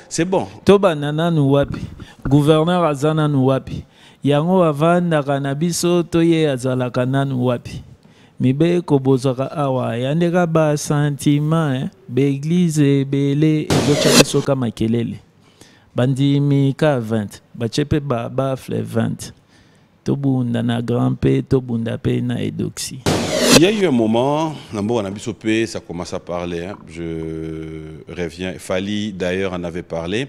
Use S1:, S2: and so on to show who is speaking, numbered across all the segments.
S1: C'est bon.
S2: Toba nana nuwapi. Gouverneur azana nuwapi. Yango avanda kanabiso toye azalaka nanu wapi. Mibe kobozaka awa yandeka ba sentiment be église belé ezocha soka makelele. Bandimi ka 20 bachepe ba bafle 20. Tobunda na grand P, tobunda pe na edoxy.
S1: Il y a eu un moment, ça commence à parler, hein. Je reviens, Fali d'ailleurs en avait parlé.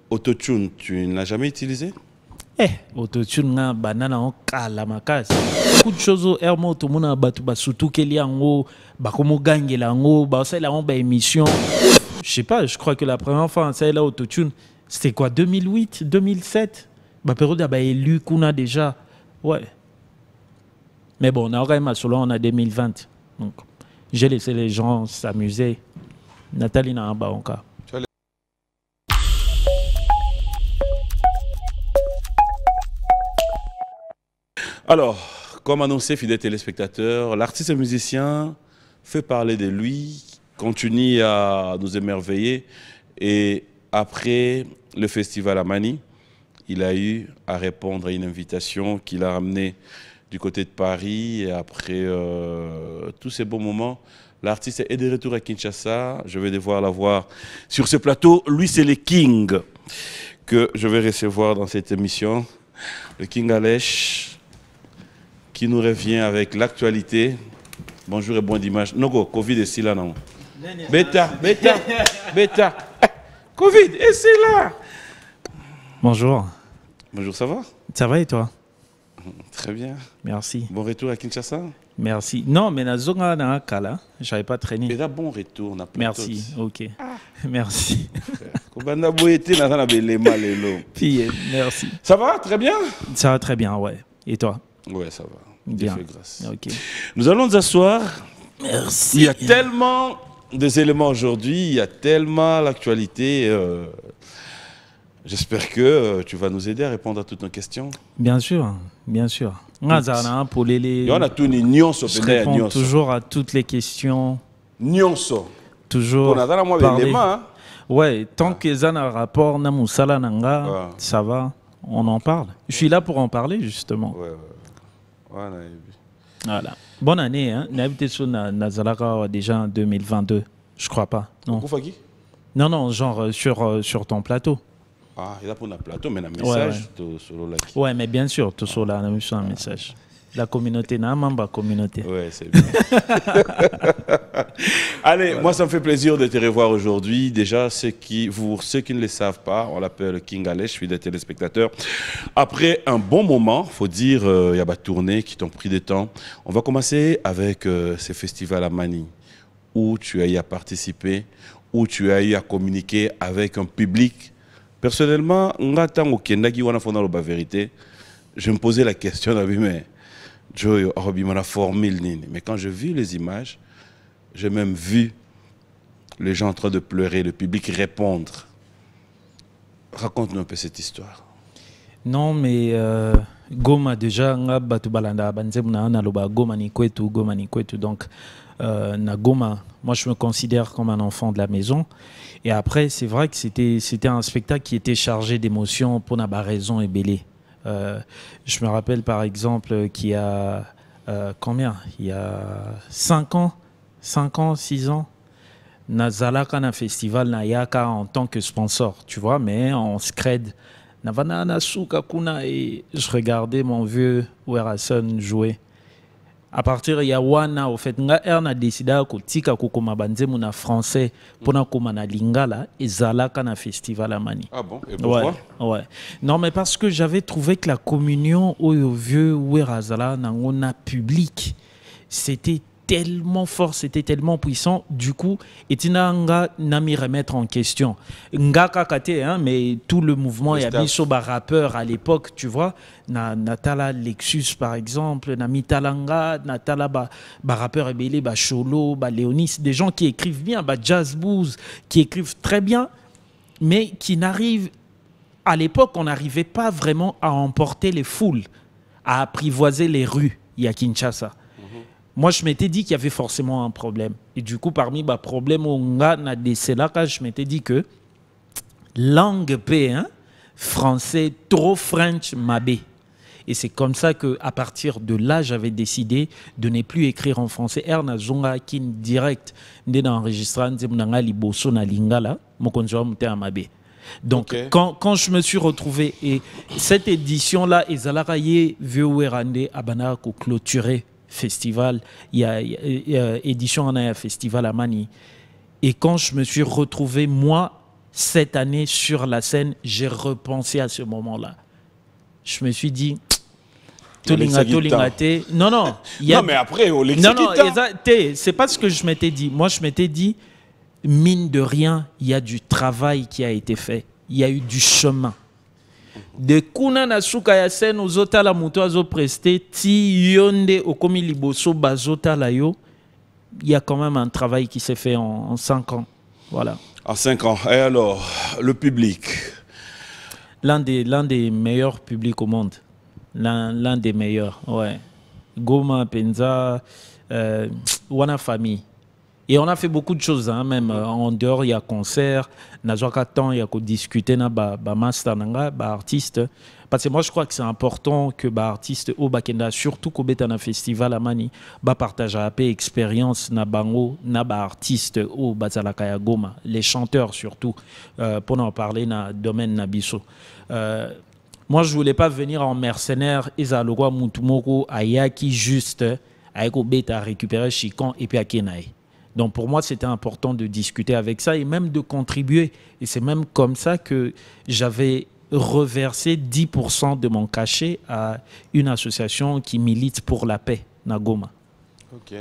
S1: Autotune, tu n'as jamais utilisé?
S2: Autotune na banana on kala makasi. Beaucoup de choses hermo tout monde batu basutu keli yango bakomo gangela yango ba ça la on ba émission. Je sais pas, je crois que la première fois ça là autotune, c'était quoi 2008, 2007. Ba période ba élu kuna déjà. Ouais. Mais bon, on a quand même solo on a 2020. Donc j'ai laissé les gens s'amuser. Nathalie n'a pas encore.
S1: Alors, comme annoncé, fidèles téléspectateurs, l'artiste et musicien fait parler de lui, continue à nous émerveiller. Et après le festival à Mani, il a eu à répondre à une invitation qu'il a ramenée du côté de Paris. Et après tous ces beaux moments, l'artiste est de retour à Kinshasa. Je vais devoir la voir sur ce plateau. Lui, c'est le King que je vais recevoir dans cette émission. Le King Alech, qui nous revient avec l'actualité. Bonjour et bon dimanche. Nogo, Covid est là, non? Beta. Covid est là.
S2: Bonjour.
S1: Bonjour, ça va?
S2: Ça va et toi?
S1: Très bien.
S2: Merci.
S1: Bon retour à Kinshasa?
S2: Merci. Non, mais na zonga na kala, j'avais pas traîné.
S1: Et là, bon retour.
S2: Merci. Ok. Merci. Merci.
S1: Ça va? Très bien?
S2: Ça va très bien, ouais. Et toi?
S1: Ouais, ça va.
S2: Bien.
S1: Dieu fait grâce.
S2: Ok.
S1: Nous allons nous asseoir.
S2: Merci.
S1: Il y a tellement des éléments aujourd'hui, il y a tellement l'actualité. J'espère que tu vas nous aider à répondre à toutes nos questions.
S2: Bien sûr, bien sûr. On a
S1: tout nyonso.
S2: Je réponds toujours à toutes les questions.
S1: Nyonso.
S2: Toujours. Ouais, tant que ça a un rapport na musala nanga, ça va, on en parle. Je suis là pour en parler justement. Voilà. Bonne année, hein. N'habitez sur Nazalaka déjà en 2022. Je crois pas. Non. Non, genre sur ton plateau.
S1: Ah, il a pour un plateau, mais un message.
S2: Ouais, mais bien sûr, tout sur un message. La communauté, n'a pas communauté.
S1: Ouais, c'est bien. Allez, voilà. Moi, ça me fait plaisir de te revoir aujourd'hui. Déjà, ceux qui ne le savent pas, on l'appelle King Alech, je suis des téléspectateurs. Après un bon moment, il faut dire, il y a des tournées qui t'ont pris du temps. On va commencer avec ce festival à Mani, où tu as eu à participer, où tu as eu à communiquer avec un public. Personnellement, je me posais la question, mais quand j'ai vu les images, j'ai même vu les gens en train de pleurer, le public répondre. Raconte-nous un peu cette histoire.
S2: Non, mais Goma déjà, Goma ni kwetu. Donc, na Goma, moi je me considère comme un enfant de la maison. Et après, c'est vrai que c'était un spectacle qui était chargé d'émotions pour n'a pas raison et belé. Je me rappelle par exemple qu'il y a combien? Il y a 5 ans, 6 ans, Nazalaka na festival na yaka en tant que sponsor, tu vois, mais en scred. Navana Suka Kuna et je regardais mon vieux Werason jouer. À partir de Yawana, au fait, nga a décidé que tika kokoma banze muna français pour na komana lingala et zalaka na festival à Mani.
S1: Ah bon? Et pourquoi?
S2: Ouais. Non, mais parce que j'avais trouvé que la communion au vieux Werazala na public, c'était tellement fort, c'était tellement puissant. Du coup, etina nga n'a mis remettre en question. Nga kakate, hein, mais tout le mouvement y a mis sur rappeur à l'époque, tu vois. Natala Lexus par exemple, Namitalanga, Natala rappeur ebele, Cholo, Léonis, des gens qui écrivent bien, Jazz Booz, qui écrivent très bien, mais qui n'arrivent, à l'époque, on n'arrivait pas vraiment à emporter les foules, à apprivoiser les rues, il y a Kinshasa. moi, je m'étais dit qu'il y avait forcément un problème. Et du coup, parmi les problèmes, je m'étais dit que langue P, hein, français, trop French, mabé. Et c'est comme ça qu'à partir de là, j'avais décidé de ne plus écrire en français. Erna Zonga qui direct d'enregistrer liboso na lingala, mabé. Donc, quand je me suis retrouvé, et cette édition-là, Ezalaraye Vieuwerande Abana ko clôturé festival, il y a édition en un festival à Mani. Et quand je me suis retrouvé, moi, cette année sur la scène, j'ai repensé à ce moment-là. Je me suis dit, non, non.
S1: Non, mais après, on
S2: non, c'est pas ce que je m'étais dit. Moi, je m'étais dit, mine de rien, il y a du travail qui a été fait. Il y a eu du chemin. De kuna na suka ya scène ozota la moto azo presté ti yonde okomi liboso bazota la yo, il y a quand même un travail qui s'est fait en 5 ans. Voilà.
S1: En 5 ans. Et alors, le public?
S2: L'un des meilleurs publics au monde. L'un des meilleurs, ouais. Goma, Penza, Wana Famille. Et on a fait beaucoup de choses, hein, même en dehors, il y a concert, il y a discuter avec master, artiste. Parce que moi, je crois que c'est important que les artistes au Bakenda, surtout qu'au Betana Festival à Mani, partagent un peu expérience na bango, na artistes au Bazalakaya Goma, les chanteurs surtout, pour en parler dans le domaine Nabiso. Moi, je ne voulais pas venir en mercenaire, Ezalogwa Moutumoko, Ayaki juste, avec au Beta récupérer Chikan et puis à Kenaï. Donc pour moi, c'était important de discuter avec ça et même de contribuer. Et c'est même comme ça que j'avais reversé 10% de mon cachet à une association qui milite pour la paix, Nagoma.
S1: Ok.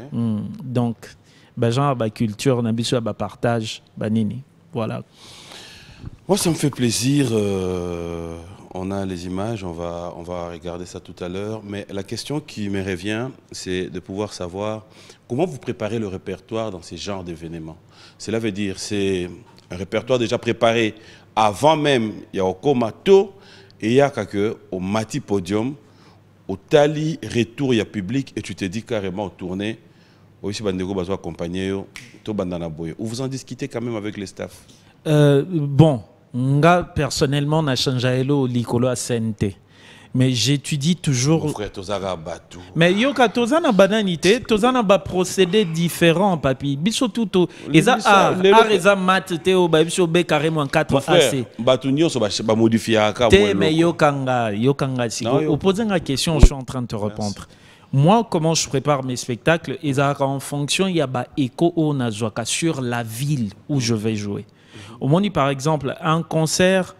S2: Donc, genre, culture, nabiso, partage, nini. Voilà.
S1: Moi, ça me fait plaisir. On a les images, on va regarder ça tout à l'heure. Mais la question qui me revient, c'est de pouvoir savoir comment vous préparez le répertoire dans ces genres d'événements. Cela veut dire, c'est un répertoire déjà préparé avant même, il y a au Komato, et il y a au Mati Podium, au Tali Retour, il y a public, et tu te dis carrément au tournée, aussi Bandego Bazo accompagné, to Bandana Boye. Ou vous en discutez quand même avec les staffs?
S2: Bon. Nga personnellement n'a changé l'icolo à CNT, mais j'étudie toujours.
S1: Mon frère, Tozara Batou.
S2: Mais yoka Tozana bananité, Tozana ba procédé différent, papi. Biso tuto. Eza eza mat te o ba biso be carrément 4 AC.
S1: Batunio so ba modifier aka.
S2: Te mais yokanga si. Au poser la question, je suis en train de te répondre. Moi, comment je prépare mes spectacles, en fonction, il y a ba écho au nazwaka sur la ville où je vais jouer. Au Moni, par exemple, un concert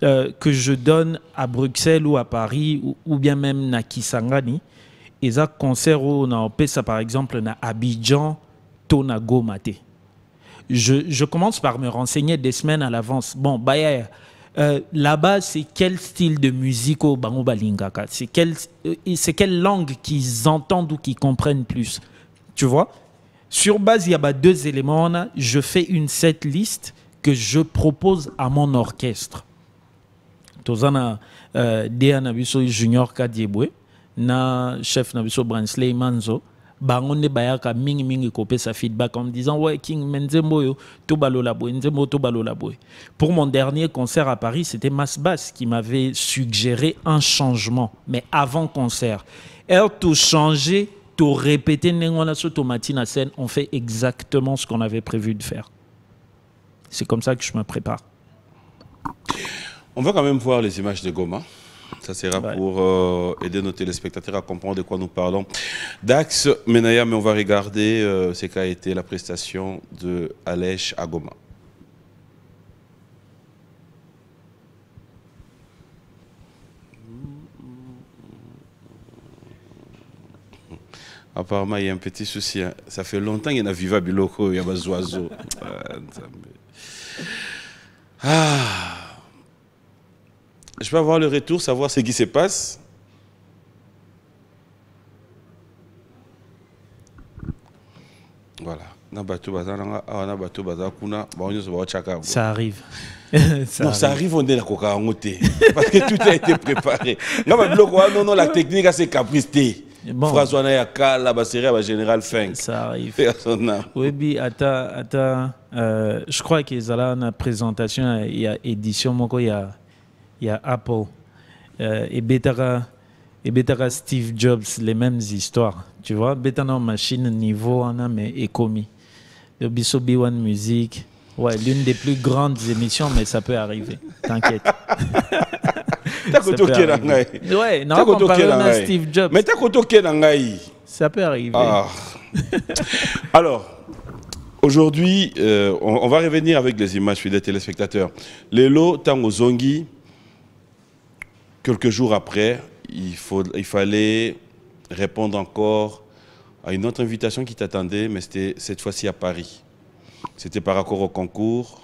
S2: que je donne à Bruxelles ou à Paris ou bien même à Kisangani, et un concert où on a ça par exemple à Abidjan, Tonago Maté. Je commence par me renseigner des semaines à l'avance. Bon, là-bas, c'est quel style de musique au Bango Balingaka? C'est quelle langue qu'ils entendent ou qu'ils comprennent plus? Tu vois? Sur base, il y a 2 éléments. Je fais une set list que je propose à mon orchestre. Tozana Dea Nabiso Junior Kadiebwe, na chef Nabiso Bransley Manzo, bangonde bayaka mingi kopé sa feedback en me disant ouais King Menzembo to balola boy, Nzembo to balola boy. Pour mon dernier concert à Paris, c'était Mas Bass qui m'avait suggéré un changement, mais avant concert. Tout changer, tout répéter nengona so tomatine scène, on fait exactement ce qu'on avait prévu de faire. C'est comme ça que je me prépare.
S1: On va quand même voir les images de Goma. Ça sera pour aider nos téléspectateurs à comprendre de quoi nous parlons. Dax, Menaya, mais on va regarder ce qu'a été la prestation de Alèche à Goma. Apparemment, il y a un petit souci. Hein. Ça fait longtemps qu'il y a Viva Biloko, il y a des oiseaux. Je peux avoir le retour, savoir ce qui se passe. Voilà.
S2: Ça arrive.
S1: Ça arrive, on est là, parce que tout a été préparé. Non, la technique, c'est capricité.
S2: Bon,
S1: François Nayaka, la basserie à Général Fink.
S2: ça arrive.
S1: Personne.
S2: Oui, puis, je crois qu'ils ont une présentation, il y a édition, il y a Apple. Et Betara Steve Jobs, les mêmes histoires. Tu vois, Betana machine niveau, on a mais économie. Le Bisso B1 Music, ouais, l'une des plus grandes émissions, mais ça peut arriver. T'inquiète.
S1: T'as côté Nangai.
S2: Ouais, non, comparé à Steve Jobs.
S1: Mais t'as côté Nangai.
S2: Ça peut arriver.
S1: Ah. Alors, aujourd'hui, on va revenir avec les images fidèles téléspectateurs. Lelo Tango Zongi, quelques jours après, il fallait répondre encore à une autre invitation qui t'attendait, mais c'était cette fois-ci à Paris. C'était par rapport au concours.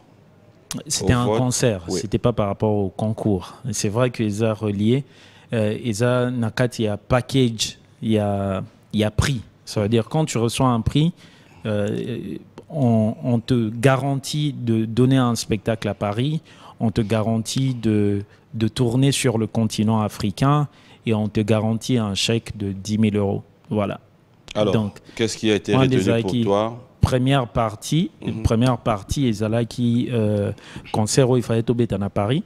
S2: C'était un
S1: vote.
S2: concert,
S1: Oui.
S2: c'était pas par rapport au concours. C'est vrai qu'ils ont relié. Ils ont il y a package, il y a prix. Ça veut dire quand tu reçois un prix, on te garantit de donner un spectacle à Paris, on te garantit de tourner sur le continent africain et on te garantit un chèque de 10 000 euros. Voilà.
S1: Alors, qu'est-ce qui a été retenu pour toi?
S2: Première partie, ils allaient qui concert où il fallait tomber à Paris.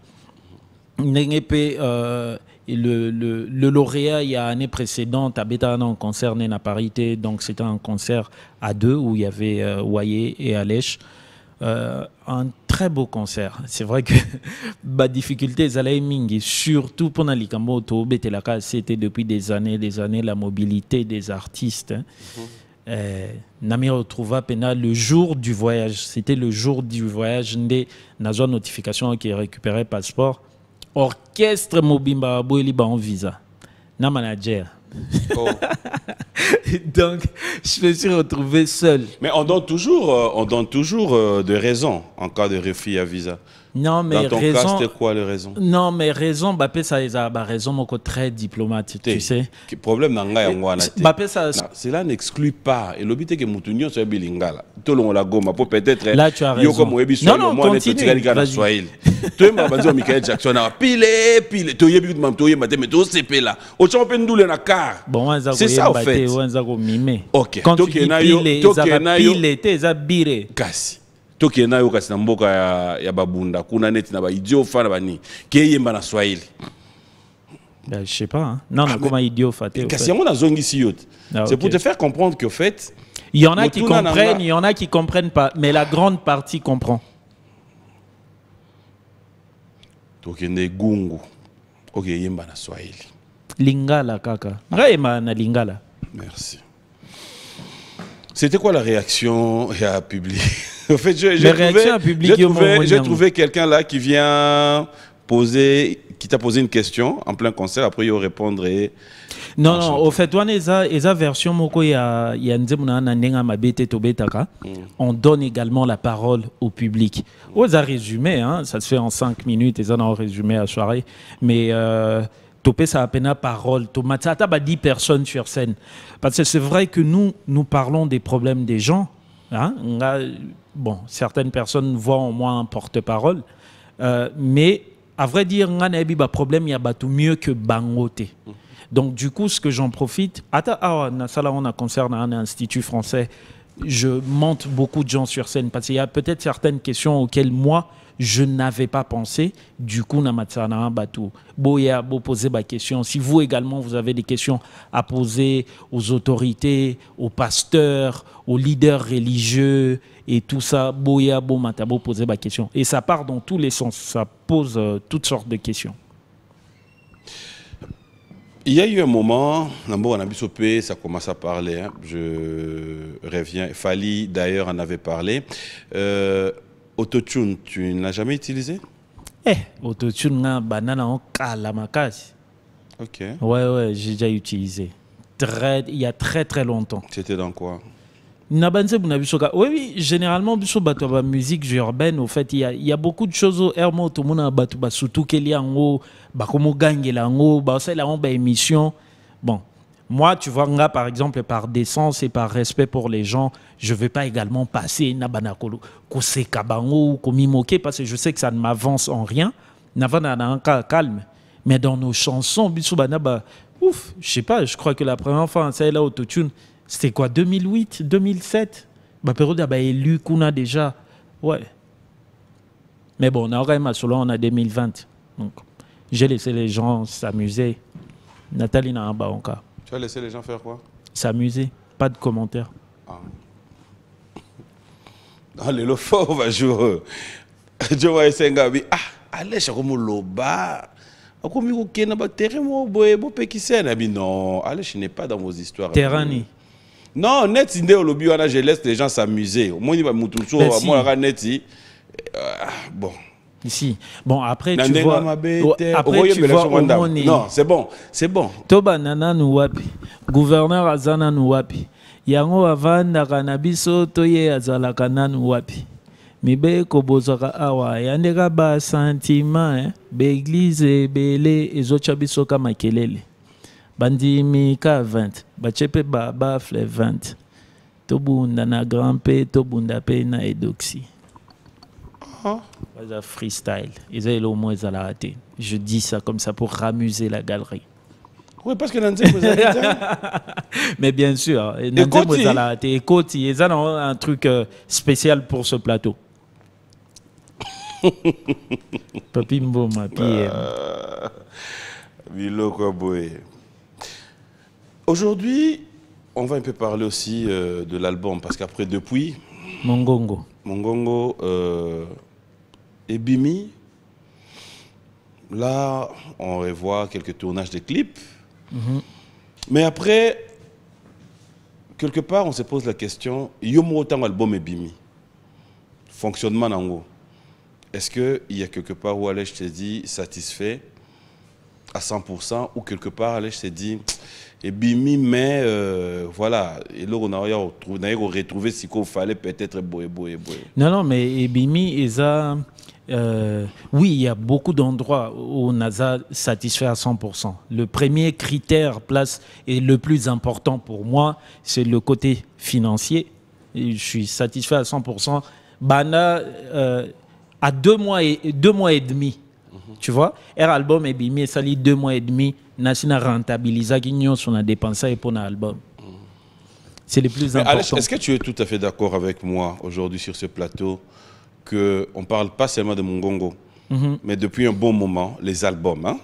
S2: Le lauréat, il y a l'année précédente, a été un concert à parité, donc c'était un concert à deux où il y avait Waye et Alèche. Un très beau concert. C'est vrai que la difficulté, surtout pour Nalikamoto, c'était depuis des années, la mobilité des artistes. Nami retrouva pena le jour du voyage. C'était le jour du voyage. Nazo notification qui récupérait passeport. Orchestre Mobimba Boeli en visa. Na manager.
S1: Oh.
S2: Donc, je me suis retrouvé seul.
S1: Mais on donne toujours des raisons en cas de refus à visa.
S2: Non, mais
S1: dans ton
S2: raison,
S1: cas, c'était quoi les raisons?
S2: Non, mais raison, Bappé, ça a raison, très diplomatique, tu sais.
S1: Le problème cela n'exclut pas. Et le but est que Moutounion soit bilingue. Tout le monde la gomme. Peut-être.
S2: Là, tu as raison.
S1: Non, continue. Vas-y. Tu es Michael Jackson. Pile. Tu es là. C'est ça, en fait. Ok.
S2: Quand tu dis pile, tu
S1: Kasi. Toki na yo kasi na mboka ya babunda kuna neti na ba idiot fana bani kiyemba na Swahili.
S2: Je sais pas hein. Non comment idiot faté.
S1: Kasi yango na zongi si yote. C'est pour te faire comprendre que au fait
S2: il y en a qui comprennent, il y en a qui comprennent pas, mais la grande partie comprend.
S1: Toki ne gungu. OK yemba na Swahili.
S2: Lingala kaka. Ngaima na lingala.
S1: Merci. C'était quoi la réaction à public? En fait, j'ai trouvé quelqu'un là qui vient qui t'a posé une question en plein concert, après il va répondre et...
S2: Non, au fait, version on donne également la parole au public. Aux résumé, hein, ça se fait en 5 minutes, ils ont résumé à la soirée, mais... Topé, ça a peine à parole. Ça a 10 personnes sur scène. Parce que c'est vrai que nous parlons des problèmes des gens. Hein? Bon, certaines personnes voient en moi un porte-parole. Mais, à vrai dire, on a un problème, il y a mieux que Bangote. Donc, du coup, ce que j'en profite, on a concert dans un institut français. Je monte beaucoup de gens sur scène parce qu'il y a peut-être certaines questions auxquelles moi, je n'avais pas pensé. Du coup, Namatsana Batou. Boya, poser ma question. Si vous également, vous avez des questions à poser aux autorités, aux pasteurs, aux leaders religieux et tout ça, Boya, Matabo, poser ma question. Et ça part dans tous les sens. Ça pose toutes sortes de questions.
S1: Il y a eu un moment, ça commence à parler. Hein. Je reviens. Fali, d'ailleurs, en avait parlé. Autotune, tu n'as jamais utilisé?
S2: Autotune, banana en kalamakasi.
S1: Ok.
S2: Ouais, j'ai déjà utilisé. Il y a très très longtemps.
S1: C'était dans quoi?
S2: Oui, généralement, la musique urbaine, au fait, il y a beaucoup de choses au Hermo, tout le monde a surtout qu'il y a une émission. Bon, moi, tu vois, là, par exemple, par décence et par respect pour les gens, je ne vais pas également passer parce que je sais que ça ne m'avance en rien. Calme. Mais dans nos chansons, ouf, je sais pas, je crois que la première fois, ça est là, autotune, c'était quoi, 2008, 2007? Bah, période, bah, élu qu'on a déjà. Ouais. Mais bon, on a quand même à Solo, on a 2020. Donc, j'ai laissé les gens s'amuser. Nathalie n'a un bas en cas.
S1: Tu as laissé les gens faire quoi?
S2: S'amuser, pas de commentaires.
S1: Ah. Dans les lofos, on va jouer. Je vois Sengabi. Ah, allez, je comme loba. Comme il y a un terrain, non, allez, je n'ai pas dans vos histoires.
S2: Terrani.
S1: Non, net, je laisse les gens s'amuser. Moi, bon.
S2: Ici. Bon, après, tu vois. Après, tu vois au monde.
S1: Non, c'est bon, c'est bon.
S2: Toba nana nuwapi. Gouverneur azana nuwapi. Yango avanda kanabiso toye azalaka nanu wapi. Mibe kobozaka awa. Yandeka ba sentiment, be église belé ezocha biso kama kelele. Bandimi ka 20. Bachepe ba bafle 20. Tobunda na grand P, tobunda pe na edoxy. Freestyle. Ils ont au moins raté. Je dis ça comme ça pour ramuser la galerie.
S1: Oui, parce que Nanzé vous avez
S2: mais bien sûr, Nanzé vous a raté. Écoute, ils ont un truc spécial pour ce plateau. Papi Mboma,
S1: aujourd'hui, on va un peu parler aussi de l'album, parce qu'après, depuis...
S2: Mongongo
S1: et Bimi, là, on revoit quelques tournages de clips. Mais après, quelque part, on se pose la question, yomo autant album et Bimi, fonctionnement en haut. Est-ce qu'il y a quelque part où Alej te dit satisfait à 100% ou quelque part Alej te dit et Bimi, mais voilà, et là on a retrouvé ce qu'il fallait peut-être boé.
S2: Non, mais Bimi, oui, il y a beaucoup d'endroits où on a satisfait à 100%. Le premier critère, place, et le plus important pour moi, c'est le côté financier. Et je suis satisfait à 100%. Bana, à 2 mois et demi, tu vois, album et Bimi, ça lit 2 mois et demi, Nassina rentabilisa qui son a dépensé pour un album. C'est le plus important.
S1: Est-ce que tu es tout à fait d'accord avec moi aujourd'hui sur ce plateau qu'on ne parle pas seulement de Mongongo, mais depuis un bon moment, les albums, hein,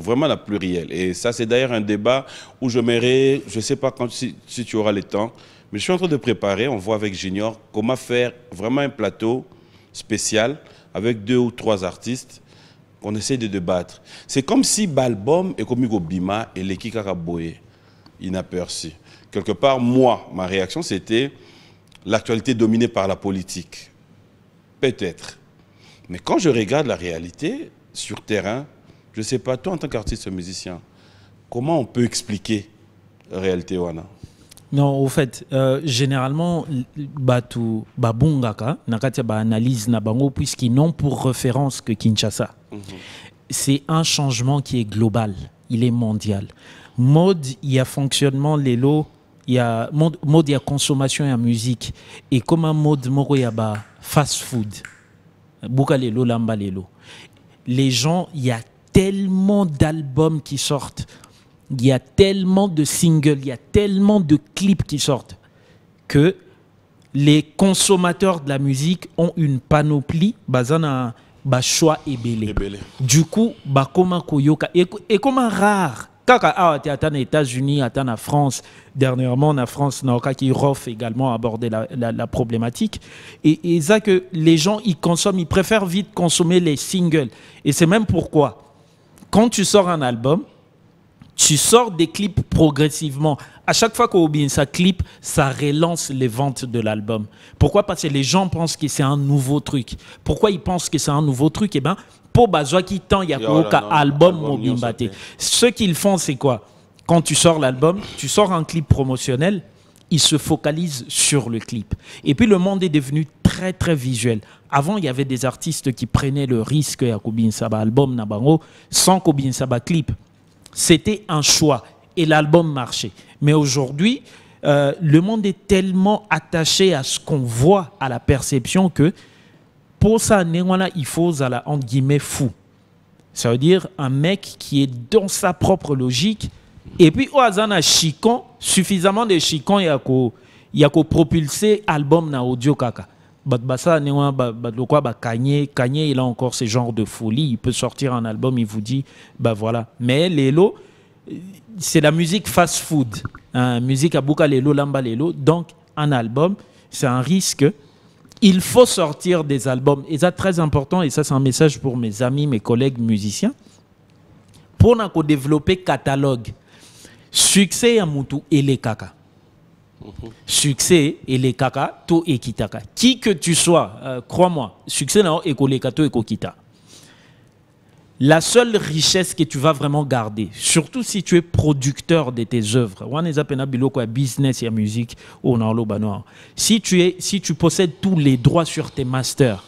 S1: vraiment la plurielle. Et ça, c'est d'ailleurs un débat où je m'aimerais, je ne sais pas quand, si tu auras le temps, mais je suis en train de préparer, on voit avec Junior, comment faire vraiment un plateau spécial avec 2 ou 3 artistes qu'on essaie de débattre. C'est comme si l'album est comme Bima et l'équipe Kakaboye, inaperçu. Quelque part, moi, ma réaction, c'était l'actualité dominée par la politique. Peut-être. Mais quand je regarde la réalité sur terrain, je ne sais pas, toi en tant qu'artiste musicien, comment on peut expliquer la réalité wana?
S2: Non, au fait, généralement, batu babungaka nakati ba analyse na bango puisqu'ils n'ont pour référence que Kinshasa. C'est un changement qui est global, il est mondial. Mode, il y a fonctionnement les lots, il y a mode, il y a consommation et la musique. Et comme un mode moro ya ba fast food. Buka lelo lamba lelo. Les gens, il y a tellement d'albums qui sortent. Il y a tellement de singles, il y a tellement de clips qui sortent que les consommateurs de la musique ont une panoplie basana ba choix et belé. Du coup, ba koma koyoka et comment rare kaka à aux États-Unis, à France, dernièrement en France, qui Rof également abordé la problématique et ça que les gens ils consomment, ils préfèrent vite consommer les singles et c'est même pourquoi quand tu sors un album tu sors des clips progressivement. À chaque fois qu'on oublie ça clip, ça relance les ventes de l'album. Pourquoi? Parce que les gens pensent que c'est un nouveau truc. Pourquoi ils pensent que c'est un nouveau truc? Eh bien, pour Bazoa qui tend, il y a un album Mobimbate. Ce qu'ils font, c'est quoi? Quand tu sors l'album, tu sors un clip promotionnel, ils se focalisent sur le clip. Et puis le monde est devenu très très visuel. Avant, il y avait des artistes qui prenaient le risque à Kobin Saba album Nabango sans Kobin Saba clip. C'était un choix et l'album marchait. Mais aujourd'hui, le monde est tellement attaché à ce qu'on voit, à la perception que pour ça, il faut, entre guillemets, fou. Ça veut dire un mec qui est dans sa propre logique Et puis, au Azana Chicon, suffisamment de Chicon, il y a propulser album na audio kaka. Kanye, il a encore ce genre de folie. Il peut sortir un album, il vous dit, bah voilà. Mais Lelo, c'est la musique fast-food. Musique à Bouka Lelo, Lamba Lelo. Donc, un album, c'est un risque. Il faut sortir des albums. Et ça, très important, et ça, c'est un message pour mes amis, mes collègues musiciens. Pour nous développer catalogue, succès à Moutou et les Kaka. Succès et les Kaka, to et Kitaka. Qui que tu sois, crois-moi, succès n'a et Kolekato et Kokita. La seule richesse que tu vas vraiment garder, surtout si tu es producteur de tes œuvres, business et musique, si tu possèdes tous les droits sur tes masters,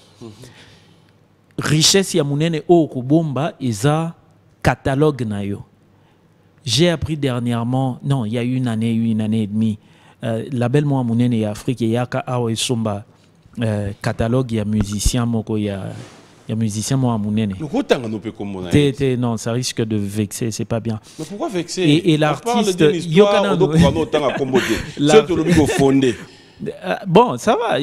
S2: richesse ya munene o kubomba isa catalogue na yo. J'ai appris dernièrement, non, il y a une année et demie, label moi munene ya Afrique yaka awa somba catalogue ya musicien moko ya musicien moi munene. Non, ça risque de vexer, c'est pas bien.
S1: Mais pourquoi vexer?
S2: Et l'artiste Yokana bon, ça va.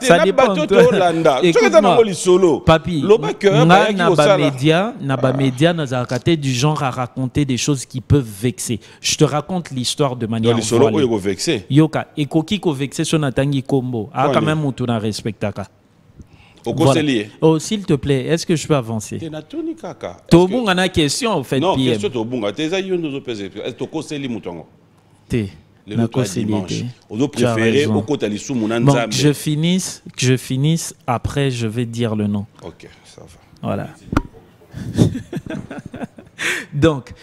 S2: Ça dépend. Papi, Naba Média du genre à raconter des choses qui peuvent vexer. Je te raconte l'histoire de manière voilée. Yoka, et Koki ko vexé son atangi combo. Ah, quand même, on a respecté. Voilà. Oh, s'il te plaît, est-ce que je peux avancer? Tobung a une question, en fait.
S1: Non,
S2: PM.
S1: question Tobung.
S2: Bon, que je finisse, après je vais dire le nom.
S1: Ok, ça va.
S2: Voilà. Donc,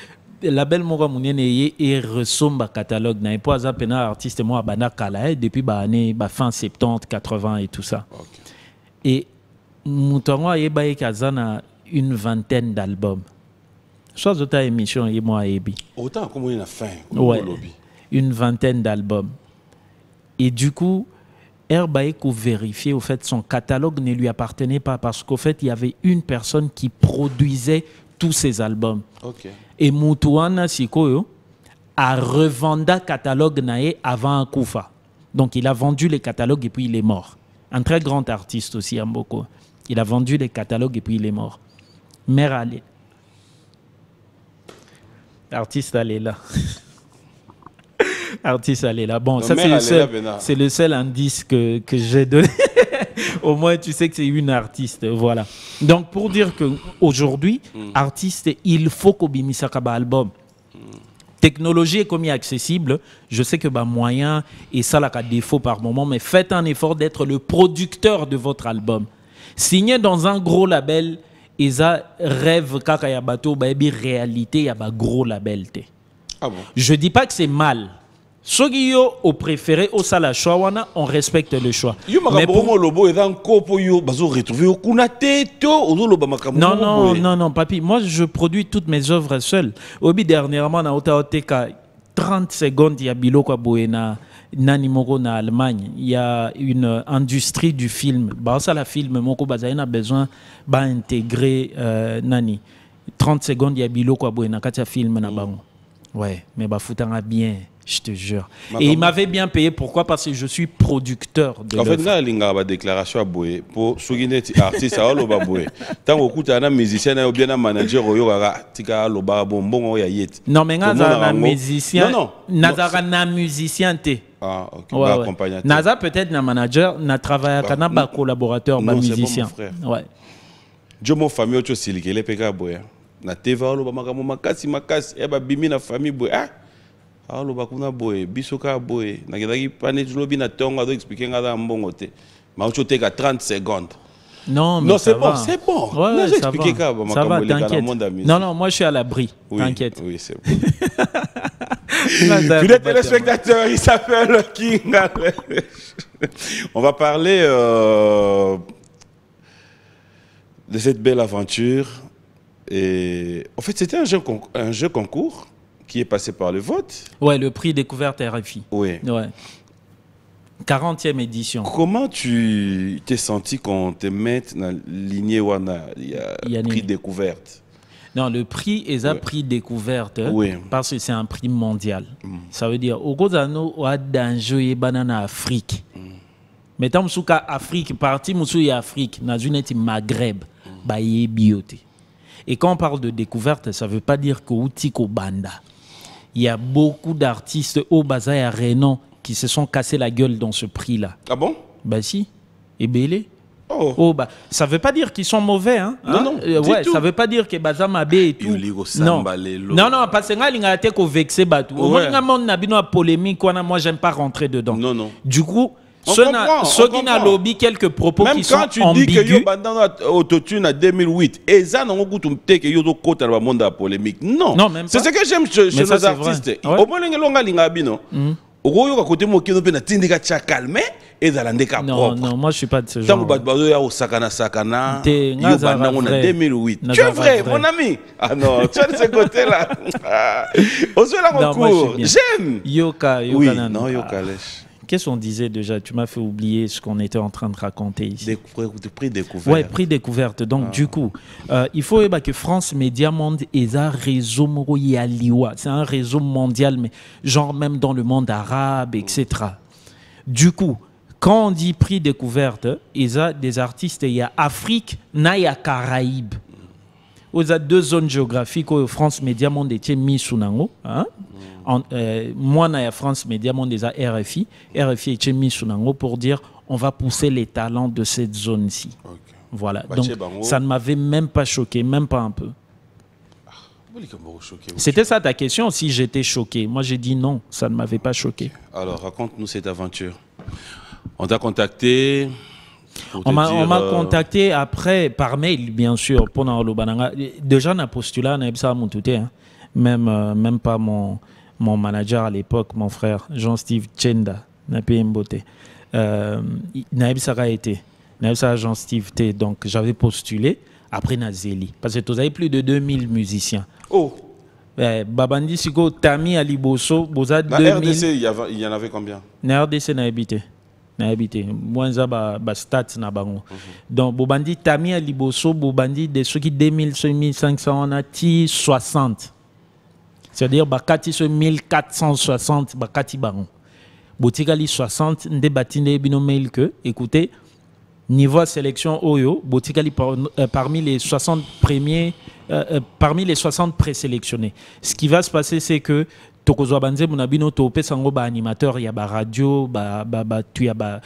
S2: la belle Mora Mounienne et ressemble catalogue. N'a pas un artiste moi bana kala depuis année fin 70, 80 et tout ça. Okay. Et Moutongo a kazana une vingtaine d'albums. Soit d'autres émissions et moi ebi.
S1: Autant comme on a fin.
S2: Ouais. Une vingtaine d'albums. Et du coup, Herbaïko vérifiait, au fait, son catalogue ne lui appartenait pas parce qu'au fait, il y avait une personne qui produisait tous ses albums. Okay. Et Moutouana Sikoyo a revendu le catalogue naé avant Koufa. Donc, il a vendu les catalogues et puis il est mort. Un très grand artiste aussi, Mboko. Il a vendu les catalogues et puis il est mort. Mère allée. L'artiste, elle est là. Artiste, elle est là. Bon, ça, c'est le seul indice que j'ai donné. Au moins, tu sais que c'est une artiste. Voilà. Donc, pour dire qu'aujourd'hui, artiste, il faut qu'on bimisse un album. Technologie est comme accessible. Je sais que moyen et ça là défaut par moment, mais faites un effort d'être le producteur de votre album. Signez dans un gros label, et ça rêve kaka ya bateau, réalité ya gros label.
S1: Ah bon?
S2: Je dis pas que c'est mal. Sogio au préféré au sala choix on respecte le choix.
S1: Mais
S2: non papi, moi je produis toutes mes œuvres seul. Obi dernièrement na Otaoteka 30 secondes il y a biloko boena nani moko na Allemagne, il y a une industrie du film. Bah ça la film moko bazaina besoin ba intégrer nani 30 secondes il y a biloko boena katia film na bango. Ouais, mais bah foutanga bien. Je te jure. Et il m'avait bien payé. Pourquoi? Parce que je suis producteur de l'œuvre.
S1: En fait, là, il y a une déclaration à Boé pour souligner artiste à Oloba Boé. Tant que tu as un musicien ou bien un manager, tu as un bonbon ou yet.
S2: Non, mais un musicien. Non, un musicien.
S1: Ah, ok.
S2: Naza peut-être un manager, n'a travaillé avec un collaborateur, un musicien. Ouais.
S1: Je m'en famille au Chili, qui est PK Boé. Na teva Oloba makasi, et bimi na famille Boé. Alors, bakuna boy, bisoka boy, na kedaki pané lobi na tonga do expliquer ngada mbongo te. Ma ocho teka 30 secondes.
S2: Non, mais
S1: c'est bon, c'est bon.
S2: Ouais, ça va. Ça va, t'inquiète. Non, moi je suis à l'abri.
S1: Oui,
S2: t'inquiète.
S1: Oui, c'est bon. Puis les téléspectateurs, il s'appelle King. On va parler de cette belle aventure. Et en fait, c'était un jeu concours qui est passé par le vote.
S2: Ouais, le prix découverte RFI.
S1: Oui.
S2: Ouais. 40e édition.
S1: Comment tu t'es senti quand te mette dans la lignée où il y a prix découverte?
S2: Non, le prix est un prix découverte parce que c'est un prix mondial. Ça veut dire, au Gozano, on a danger banana Afrique. Mais tant que Afrique, partie Moussou Afrique, dans une Maghreb, baye bioté. Et quand on parle de découverte, ça ne veut pas dire qu'au Tiko Banda. Il y a beaucoup d'artistes au Baza et à Renan qui se sont cassés la gueule dans ce prix-là.
S1: Ah bon?
S2: Bah si, et belé. Oh, bah, ça veut pas dire qu'ils sont mauvais, hein?
S1: Non,
S2: ouais, ça veut pas dire que Baza Mabé et tout. Non, non, parce que nga été ko vexé batu. Au moins nga mon nabino polémique, moi j'aime pas rentrer dedans.
S1: Non.
S2: Du coup, ceux qui n'a lobby quelques propos
S1: même
S2: qui sont ambigus.
S1: Même quand tu dis que yo bandana autotune à 2008, et ça non goût tumte que yo do kota le monde à polémique. Non, même pas. C'est ce que j'aime chez les artistes. Au moins les longa linga bino. Au yo côté mo kino pe na tindika cha calme.
S2: Non, moi je suis pas de ce genre.
S1: Sakana, yo banda on a 2008. Tu es vrai, mon ami. Ah non, tu es de ce côté-là. On se la recours. J'aime.
S2: Yoka,
S1: oui, non, Yoka lèche.
S2: Qu'est-ce qu'on disait déjà? Tu m'as fait oublier ce qu'on était en train de raconter ici.
S1: Des prix découverte.
S2: Ouais, prix découverte. Donc, du coup, il faut que France Média Monde est un réseau Yaliwa. C'est un réseau mondial, mais genre même dans le monde arabe, etc. Du coup, quand on dit prix découverte, il y a des artistes, il y a Afrique, il y a Caraïbes. Il y a deux zones géographiques où France Média Monde était mis sous nango. Moi, il y a France Média Monde, il y a RFI. RFI était mis sous nango pour dire on va pousser les talents de cette zone-ci. Okay. Voilà. Donc, ça ne m'avait même pas choqué, même pas un peu. C'était ça ta question, si j'étais choqué. Moi, j'ai dit non, ça ne m'avait pas choqué.
S1: Alors, raconte-nous cette aventure. On t'a contacté.
S2: On m'a contacté après par mail, bien sûr, pour Bananga. Déjà, on a postulé, on a ça à même pas mon manager à l'époque, mon frère Jean-Steve Tchenda, n'a pas beauté. Naïb Sara été, Naïb Sara Jean-Steve T. Donc j'avais postulé après Nazeli parce que vous avez plus de 2000 musiciens.
S1: Oh.
S2: Babandi Siko, Tami Aliboso, Boza 2000.
S1: La RDC, il y en avait combien?
S2: La RDC n'a habité. Moi, j'ai des stats. Donc, Bobandi, Tami Aliboso, Bobandi, de ceux qui 2000, 2500, on a 60. C'est-à-dire, Bakati, 1460, Bakati Baron. Botikali 60, Ndebati, Ndebino mail que, écoutez, niveau sélection Oyo, Botikali parmi les 60 premiers, parmi les 60 présélectionnés. Ce qui va se passer, c'est que Tokozwa Banze Munabino Topé Sango ba animateur, il y a ba radio, tu y a ba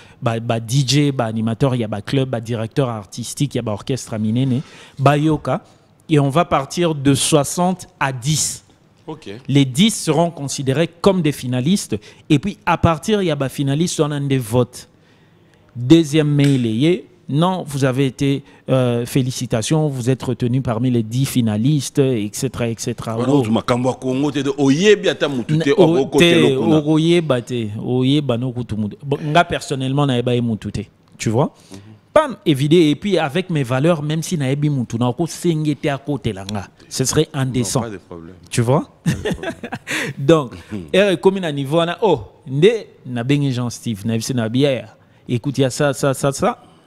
S2: DJ, ba animateur, il y a ba club, ba directeur artistique, il y a ba orchestre aminene, ba yoka, et on va partir de 60 à 10.
S1: Okay.
S2: Les 10 seront considérés comme des finalistes, et puis à partir il y a ba finalistes, on a des votes. Deuxième mail, non, vous avez été, félicitations, vous êtes retenu parmi les 10 finalistes, etc. etc. Personnellement, tu vois? Pam, évidé, et puis avec mes valeurs, même si naebi mutu na ko sengete à côté là, ce serait indécent.
S1: Non, pas de problème.
S2: Tu vois? Donc, comme à niveau, na bengi Jean-Steve, na bière. Écoute, il y a ça.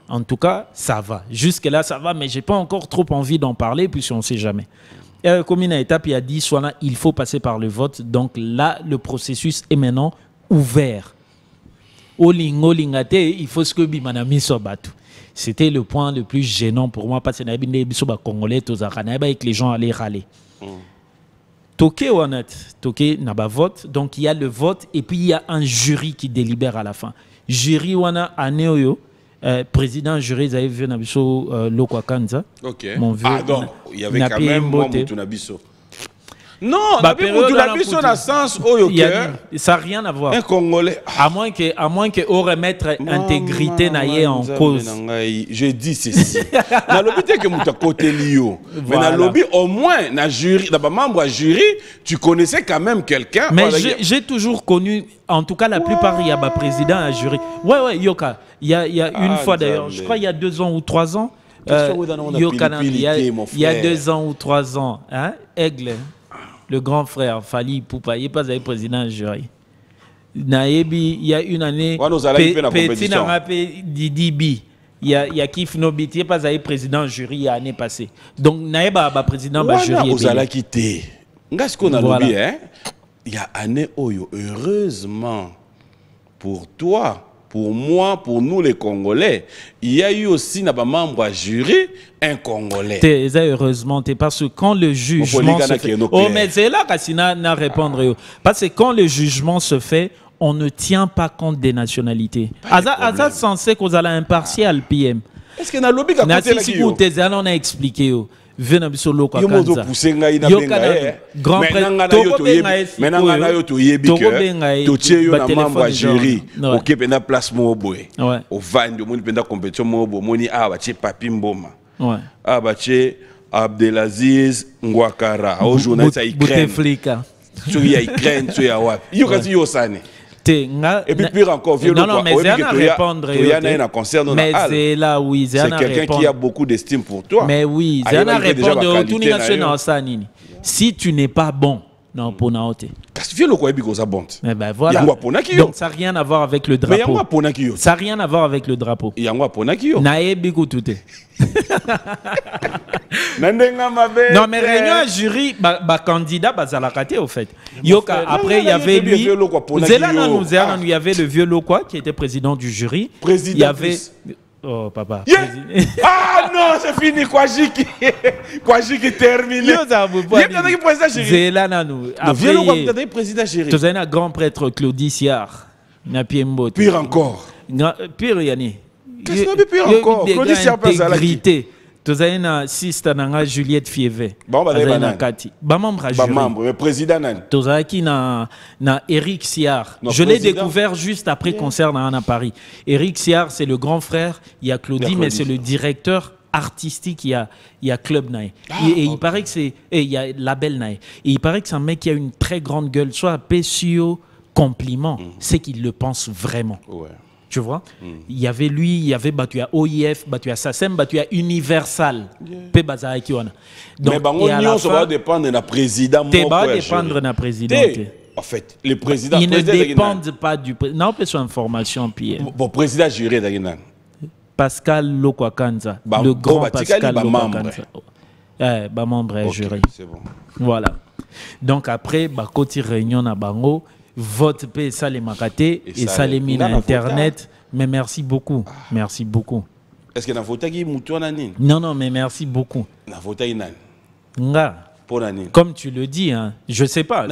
S2: En tout cas, ça va. Jusque-là, ça va, mais je n'ai pas encore trop envie d'en parler, puisqu'on ne sait jamais. Comme une étape, il y a dit, il faut passer par le vote. Donc là, le processus est maintenant ouvert. Il faut ce que Bimanami soit battu. C'était le point le plus gênant pour moi, parce que les Congolais, avec les gens allaient râler. Toké ou honnête, Toké n'a pas vote. Donc il y a le vote, et puis il y a un jury qui délibère à la fin. Jury wana aneoyo. Président jury, vous avez vu Nabiso Lokwakanza.
S1: Ok.
S2: Mon vieux.
S1: Ah donc, il y avait quand même Moutou Nabiso. Non, Moutou Nabiso dans le sens où
S2: ça n'a rien à voir.
S1: Un Congolais.
S2: À moins que remettre intégrité naïe en cause.
S1: Je dis ceci. Dans le but que Moutou côté Lio. Mais dans le but au moins, dans jury, dans membre jury, tu connaissais quand même quelqu'un.
S2: Mais j'ai toujours connu, en tout cas la plupart, il y a un président à jury. Ouais, Yoka. Il y a une fois d'ailleurs, je crois il y a 2 ans ou 3 ans. Il y a 2 ans ou 3 ans. Hein? Aigle, le grand frère, Fali Poupa, il n'est pas président du jury. Il y a une année, Petit Didi Bi, il y a Kif Nobiti, pas à président jury l'année passée. Donc, Naïba, président jury.
S1: Vous allez quitter. Qu'est-ce qu'on a lobby, hein? Il y a année Oyo, heureusement, pour toi, pour moi, pour nous les Congolais, il y a eu aussi un membre à jury, un Congolais.
S2: Heureusement, parce que quand le jugement se fait... Oh, mais c'est là que n'a répondre. Parce que quand le jugement se fait, on ne tient pas compte des nationalités. Azat censé qu'on a impartial, PM.
S1: Est-ce qu'il y a un lobby qui a
S2: côté là? On a expliqué. Venez solo kwa
S1: kanza. Yo pousser ngai na benga
S2: grand prêtre.
S1: Maintenant na yo to yebi que to tie yo na membre à jury. OK pena place mo boy. Au vandi mo penda compétition mo bo moni ba tie Papi Mboma. Ouais. Ba tie Abdelaziz Ngwakara au journaliste à Ukraine.
S2: Bouteflika.
S1: Tu y a Ukraine, tu y a wapi. Yo kasi yo sane. Et puis pire encore,
S2: non, mais c'est à répondre.
S1: Mais
S2: c'est là, oui,
S1: c'est quelqu'un qui a beaucoup d'estime pour toi.
S2: Mais oui, c'est à répondre. Si tu n'es pas bon, non, pour Naote.
S1: Mais
S2: ben voilà. Donc ça n'a rien à voir avec le drapeau. Ça n'a rien à voir avec le drapeau. Non, mais réunion à jury, candidat, bazalakate au fait. Yoka, après, il y avait lui. Il y avait le vieux Lokwa qui était président du jury. Il y avait. Oh, papa.
S1: Ah non, c'est fini, Kwajiki. Kwajiki terminé. Il y a un président jury.
S2: C'est là, nous.
S1: Après, il y a un président jury.
S2: Tu as un grand prêtre Claudie Siard.
S1: Pire encore.
S2: Pire, Yanni.
S1: Qu'est-ce que pire encore?
S2: Claudie Siard, intégrité. Tu as une sister Juliette Fievé.
S1: Membre, président.
S2: Tu as Eric Siard. Je l'ai découvert juste après concert à Paris. Eric Siard, c'est le grand frère. Il y a Claudie, mais c'est le directeur artistique. Il y a Club Nae. Et il paraît que c'est. Et il y a Label Nae. Et il paraît que c'est un mec qui a une très grande gueule. Soit à PSU, compliment. C'est qu'il le pense vraiment. Ouais. Tu vois, il y avait lui, il y avait battu à OIF, battu à SACEM, battu à Universal.
S1: Mais ça va dépendre de la présidente.
S2: Ça va dépendre de la présidente.
S1: En fait, le président.
S2: Ils ne dépendent pas du président. Non, on peut sur information, Pierre.
S1: Bon, président juré d'Agnan.
S2: Pascal Lokwakanza. Le grand Pascal Lokwakanza. Membre juré.
S1: C'est bon.
S2: Voilà. Donc après, côté réunion à Bango. Vote paix, ça les makaté et ça les mis à Internet. Mais merci beaucoup. Merci beaucoup.
S1: Est-ce que tu as voté qui
S2: Non, mais merci beaucoup.
S1: Tu as voté
S2: Nga. Comme tu le dis, hein, je sais pas.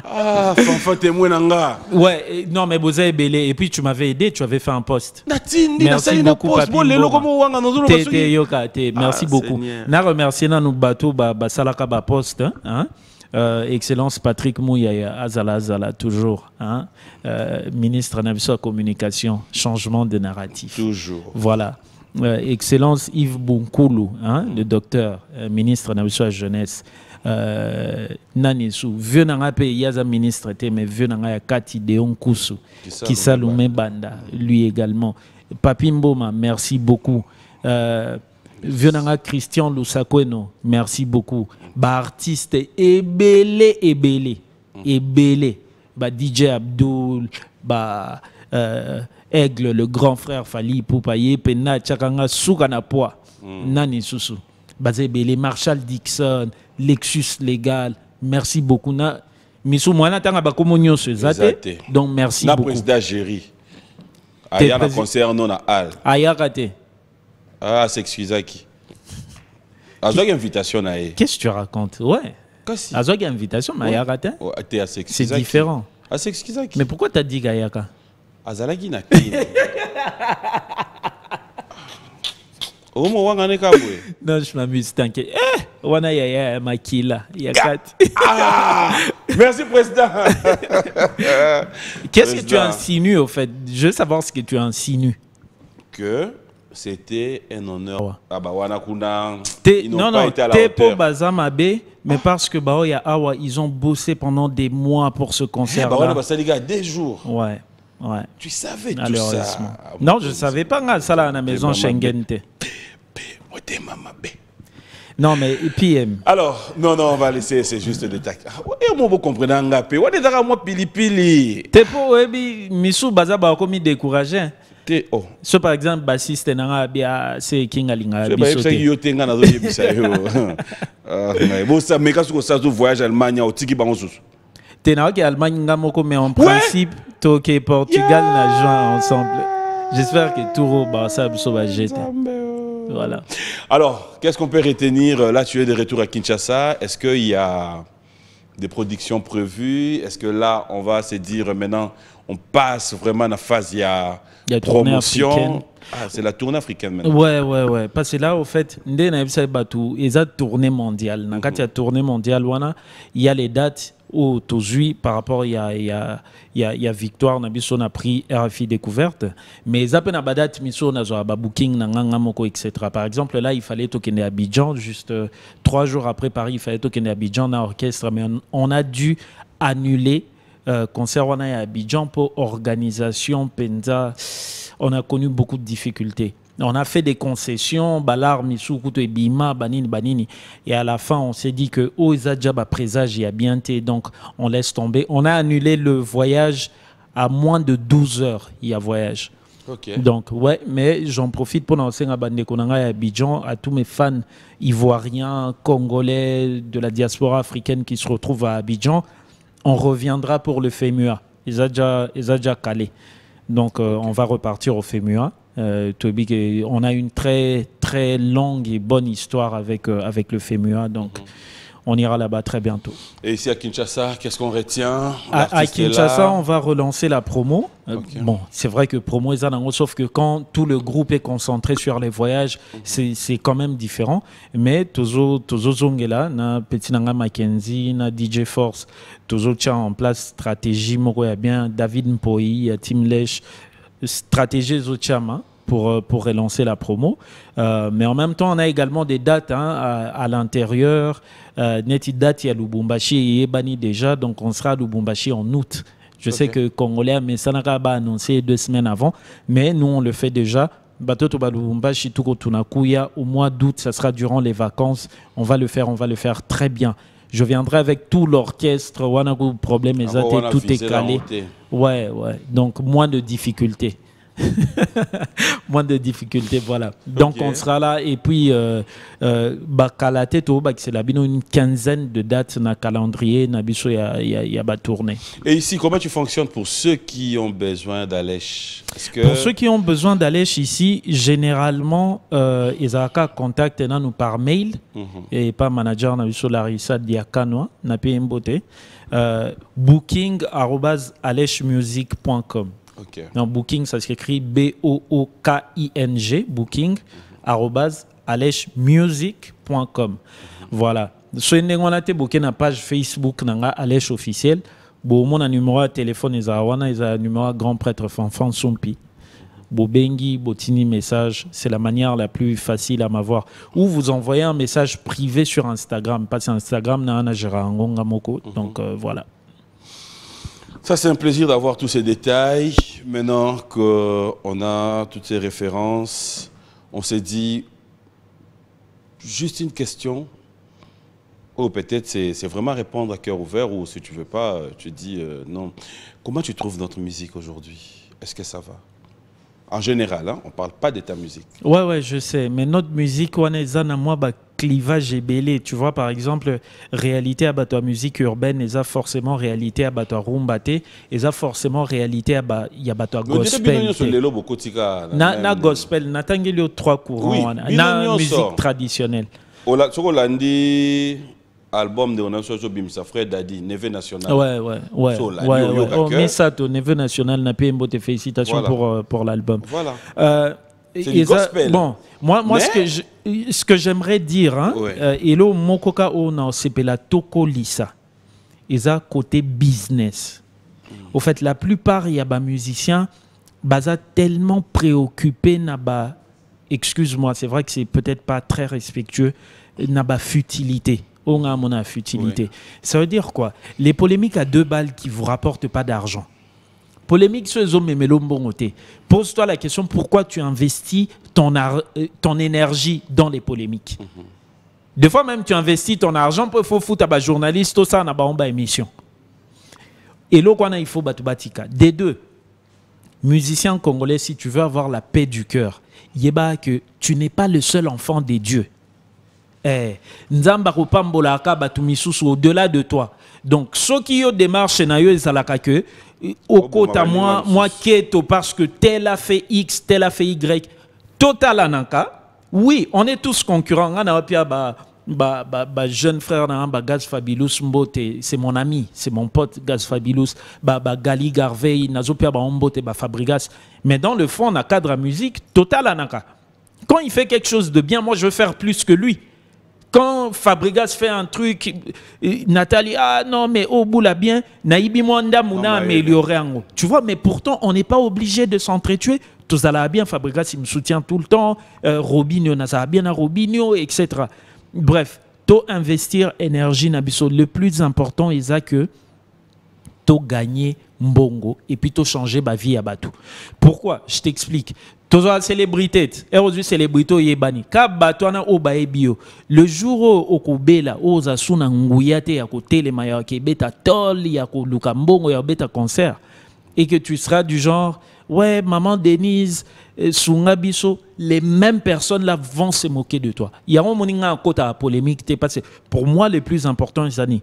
S1: Ah, fanfa témoin nanga.
S2: Ouais, non mais vous avez belé et puis tu m'avais aidé, tu avais fait un post.
S1: Merci beaucoup Papi.
S2: Merci beaucoup. Na remercié na nous bateau ba salaka ba post hein. Excellence Patrick Mouyaya Azala toujours hein? Ministre de la communication, changement de narratif
S1: toujours,
S2: voilà. Excellence Yves Bunkoulou hein? Le docteur ministre de la jeunesse Nanisou vieux nanga pe yaza ministre mais vieux nanga Kati Deon Koussou qui Salume Banda lui également. Papi Mboma merci beaucoup. Venanga Christian Lusakweno, merci beaucoup. Artiste ebele. DJ Abdul, Aigle, le grand frère Fali Poupaye, Pena Tchakanga Soukanapoi, Nani Soussou. Ebele, Marshall Dixon, Lexus Légal, merci beaucoup. Misou Moana Tanga Bakomonio Sezate. Donc merci beaucoup.
S1: Président Géry. Aya na concert non à Al.
S2: Aya Kate.
S1: Ah, c'est excusaki. Azog invitation na.
S2: Qu'est-ce que tu racontes? Ouais. Azog invitation, mais Ayaka. C'est différent.
S1: Excusaki.
S2: Mais pourquoi t'as dit Gayaka?
S1: Azalaki na kini. Omo wanga ne kabwe.
S2: Non, je m'amuse, t'inquiète. Wana yaya makila.
S1: Merci président.
S2: Qu'est-ce que tu insinues au fait? Je veux savoir ce que tu insinues.
S1: Que c'était un honneur. Ah bah wana kuna.
S2: Non, t'es pour Bazamabe, mais parce que Awa, ils ont bossé pendant des mois pour ce concert.
S1: Des jours.
S2: Ouais.
S1: Tu savais tout ça?
S2: Non, je savais pas. Ça là à la maison Schengen. Non, mais PM.
S1: Alors, non, on va laisser, c'est juste des tacs. Et moi, vous comprenez, on est moi pili pili.
S2: T'es pour Missou Bazaba comme découragé.
S1: Oh.
S2: So par exemple bassiste nanga bia c'est King Alinga
S1: biso te yo tenga na zo yebisa yo mais bon ça mais quand ça voyage Allemagne au tiki bango susu
S2: tenaka ki Allemagne ngamoko mais en principe toke Portugal na joint ensemble. J'espère que tout bah ça biso va jeter. Voilà.
S1: Alors, qu'est-ce qu'on peut retenir? Là, tu es de retour à Kinshasa. Est-ce qu'il y a des productions prévues? Est-ce que là, on va se dire maintenant, on passe vraiment à la phase, il y a promotion. Ah, c'est la tournée africaine maintenant.
S2: Ouais. Parce que là, au fait, il y a tournée mondiale. Dans la tournée mondiale, il y a les dates où aujourd'hui, par rapport, il y a Victoire, on a pris RFI Découverte. Mais il y a des dates, on a booking, etc. Par exemple, là, il fallait tourner à Abidjan. Juste 3 jours après Paris, il fallait tourner à Abidjan dans l'orchestre. Mais on a dû annuler concert à Abidjan pour organisation Penza. On a connu beaucoup de difficultés. On a fait des concessions, Balar, Missou, et Bima, Banini. Et à la fin, on s'est dit que Izadjaba présage et à bientôt, donc on laisse tomber. On a annulé le voyage à moins de 12 heures. Il y a voyage.
S1: Okay.
S2: Donc, ouais, mais j'en profite pour lancer un bande à Abidjan à tous mes fans ivoiriens, congolais, de la diaspora africaine qui se retrouvent à Abidjan. On reviendra pour le FEMUA. Ils ont déjà calé. Donc, on va repartir au FEMUA. On a une très, très longue et bonne histoire avec le FEMUA. Donc, on ira là-bas très bientôt.
S1: Et ici à Kinshasa, qu'est-ce qu'on retient?
S2: À Kinshasa, on va relancer la promo. Bon, c'est vrai que promo est un sauf que quand tout le groupe est concentré sur les voyages, c'est quand même différent. Mais Tozo Zongela, na Petit Nanga Mackenzie, na DJ Force, Tozo tient en place stratégie, Moko ya bien, David Mpoi, Tim Lech, stratégie Zochama pour relancer la promo. Mais en même temps, on a également des dates à l'intérieur. Neti date, il y a Lubumbashi et Ebani déjà, donc on sera à Lubumbashi en août. Je sais que Congolais, mais ça n'a pas annoncé 2 semaines avant, mais nous on le fait déjà. Bateau to Lubumbashi, tout Tunakuya, au mois d'août, ça sera durant les vacances. On va le faire très bien. Je viendrai avec tout l'orchestre, Wanagu problème, tout est calé. Ouais. Donc moins de difficultés. Moins de difficultés, voilà. Donc on sera là et puis c'est une quinzaine de dates dans le calendrier, il y a tournée.
S1: Et ici, comment tu fonctionnes pour ceux qui ont besoin d'Alèche?
S2: Pour ceux qui ont besoin d'Alèche ici, généralement, ils ont contact nous par mail et pas manager Larissa Diakanoa, booking@alèchemusic.com. Dans Booking, ça s'écrit BOOKING, booking, @alèchemusic.com. Voilà. Si on a booké na page Facebook, nanga Alèche officiel, mon numéro de téléphone est un numéro grand prêtre Fanfan Sompi. Bobengi, Botini message, c'est la manière la plus facile à m'avoir. Ou vous envoyez un message privé sur Instagram. Pas sur Instagram, na Gérard Ngonga Moko. Donc voilà.
S1: Ça, c'est un plaisir d'avoir tous ces détails. Maintenant qu'on a toutes ces références, on s'est dit, juste une question. Oh, peut-être c'est vraiment répondre à cœur ouvert ou si tu ne veux pas, tu dis non. Comment tu trouves notre musique aujourd'hui? Est-ce que ça va? En général, on ne parle pas de ta musique. Ouais,
S2: je sais. Mais notre musique, on est à moi, clivage et belé. Tu vois, par exemple, réalité à ta musique urbaine, ils ont forcément réalité à ta rumbate, ils ont forcément réalité à ta gospel. Na gospel, na tangeli 3 courants, na musique traditionnelle.
S1: Album de Onaso Bimsa frère Dadi, Neve National.
S2: Ouais. Mais ça, ton Neve National n'a pas une félicitations pour l'album.
S1: Voilà. C'est du gospel.
S2: Bon, moi ce que j'aimerais dire, et là, mon coca on s'appelle la Toko Lisa. Ils ont côté business. Au fait, la plupart, il y a des musiciens, ils tellement préoccupés, excuse-moi, c'est vrai que c'est peut-être pas très respectueux, n'a pas futilité. On a mon futilité. Ça veut dire quoi? Les polémiques à 2 balles qui ne vous rapportent pas d'argent. Polémique sur les hommes et melombonoté. Pose-toi la question pourquoi tu investis ton énergie dans les polémiques. Des fois même tu investis ton argent pour faut foutre à journaliste, tout ça n'a pas émission. Et là il faut battre batika. Des deux. musicien congolais, si tu veux avoir la paix du cœur, yeba que tu n'es pas le seul enfant des dieux. Nzamba kopambolaka batu misusu au-delà de toi. Donc ceux qui ont démarche na yo ezalaka que au kota moi keto parce que tel a fait X, tel a fait Y. Total anaka. Oui, on est tous concurrents. On a pia jeune frère Gaz Fabulous Mbote, c'est mon ami, c'est mon pote Gaz Fabulous, Gali Garvey, Nazopia Mbote, Fabrigas. Mais dans le fond, on a cadre à musique total anaka. Quand il fait quelque chose de bien, moi je veux faire plus que lui. Quand Fabregas fait un truc, Nathalie, ah non, mais au bout là bien, Naïbi Mwanda Mouna amélioré en. Tu vois, mais pourtant, on n'est pas obligé de s'entretuer. Tout ça là bien, Fabregas, il me soutient tout le temps. Robinho, Nazar bien à Robinho, etc. Bref, to investir énergie, Nabiso. Le plus important, c'est que to gagner mbongo et puis to changer ma vie à Batou. Pourquoi? Je t'explique. Tozo célébrité, aujourd'hui célébrité yebani. Ka batwana o baebio. Le jour au Kobela, o zasuna nguyate ya ko telema ya ke beta tol ya ko luka mbongo ya beta concert et que tu seras du genre ouais, maman Denise, Sungabiso, les mêmes personnes là vont se moquer de toi. Il y a un moninga côté à polémique t'es passé. Pour moi le plus important c'est la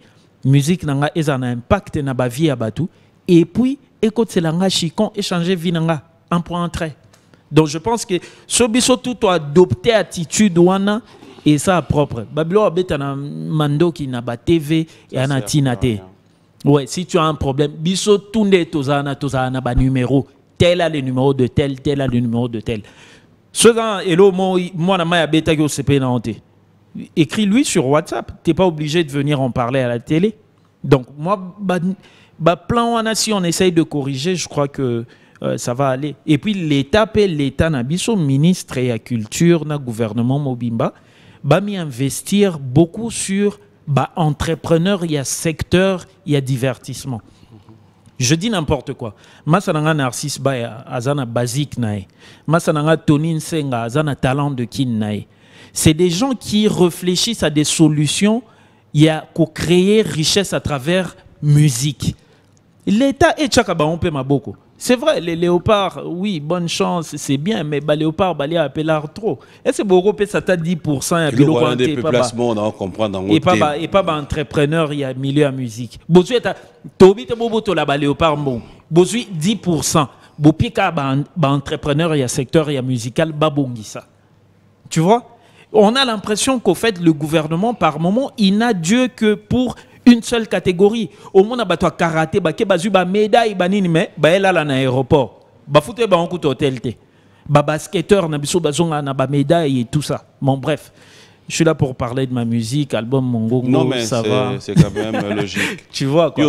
S2: musique nanga a un impact na ba vie à Batou et puis écoute c'est langa chicon échanger vie nanga un point en trait. Donc je pense que ce biso tout adopter attitude wana et ça propre. Babilo abetana mando qui n'a pas TV et ana tinate. Ouais, si tu as un problème, biso tunde tozana ba numéro, tel a le numéro de tel, tel a le numéro de tel. Ce gars hello moi na ma beta yo CP na honte. Écris-lui sur WhatsApp, tu n'es pas obligé de venir en parler à la télé. Donc moi plan wana si on essaye de corriger, je crois que ça va aller. Et puis l'État nabiso ministre et la culture na gouvernement Mobimba mi investir beaucoup sur entrepreneur, il y a secteur, il y a divertissement. Je dis n'importe quoi. Masananga Narcisse Baya azana basique nae. Masananga Tony Nsenga azana talent de kin nae. C'est des gens qui réfléchissent à des solutions, il y a qu'à créer richesse à travers musique. L'État est chakaba on peut maboko. C'est vrai, les léopards, oui, bonne chance, c'est bien, mais les léopards, les appellent trop. Et c'est beaucoup, ça t'a 10%.
S1: Le roi des placements, on comprend dans
S2: et pas entrepreneur, il y a milieu à musique. Bozui, Tobi, te bobo, to la léopard, bon. Bozui, 10%. Bopika, entrepreneur, il y a secteur, il y a musical, babongisa. Tu vois? On a l'impression qu'au fait, le gouvernement, par moment, il n'a Dieu que pour une seule catégorie. Au moins, on a karaté, médaille, mais là, là, l'aéroport. Foute, on coûte hôtel. Basketteur, on médaille et tout ça. Bon, bref. Je suis là pour parler de ma musique, album Mongo.
S1: Non, mais ça va. C'est quand même logique.
S2: Tu vois quoi?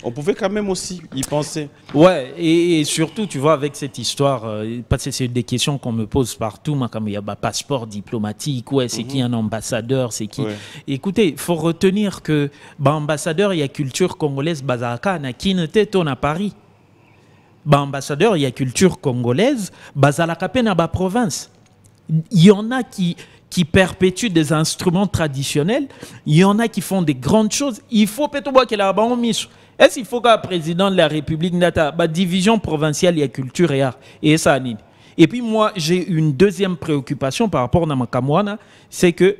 S1: On pouvait quand même aussi y penser.
S2: Ouais, et surtout, tu vois, avec cette histoire, parce que c'est des questions qu'on me pose partout, moi, comme il y a un passeport diplomatique, ouais, c'est qui un ambassadeur, c'est qui. Ouais. Écoutez, il faut retenir que ambassadeur, il y a culture congolaise, Bazaka, na Kineteton à Paris. Ambassadeur, il y a culture congolaise, Bazalakapen à province. Il y en a qui perpétuent des instruments traditionnels, il y en a qui font des grandes choses. Il faut peut-être qu'il y ait un mis. Est-ce qu'il faut qu'un président de la République ait division provinciale, il y a culture et art et ça. Et puis moi, j'ai une deuxième préoccupation par rapport à Makamwana, c'est que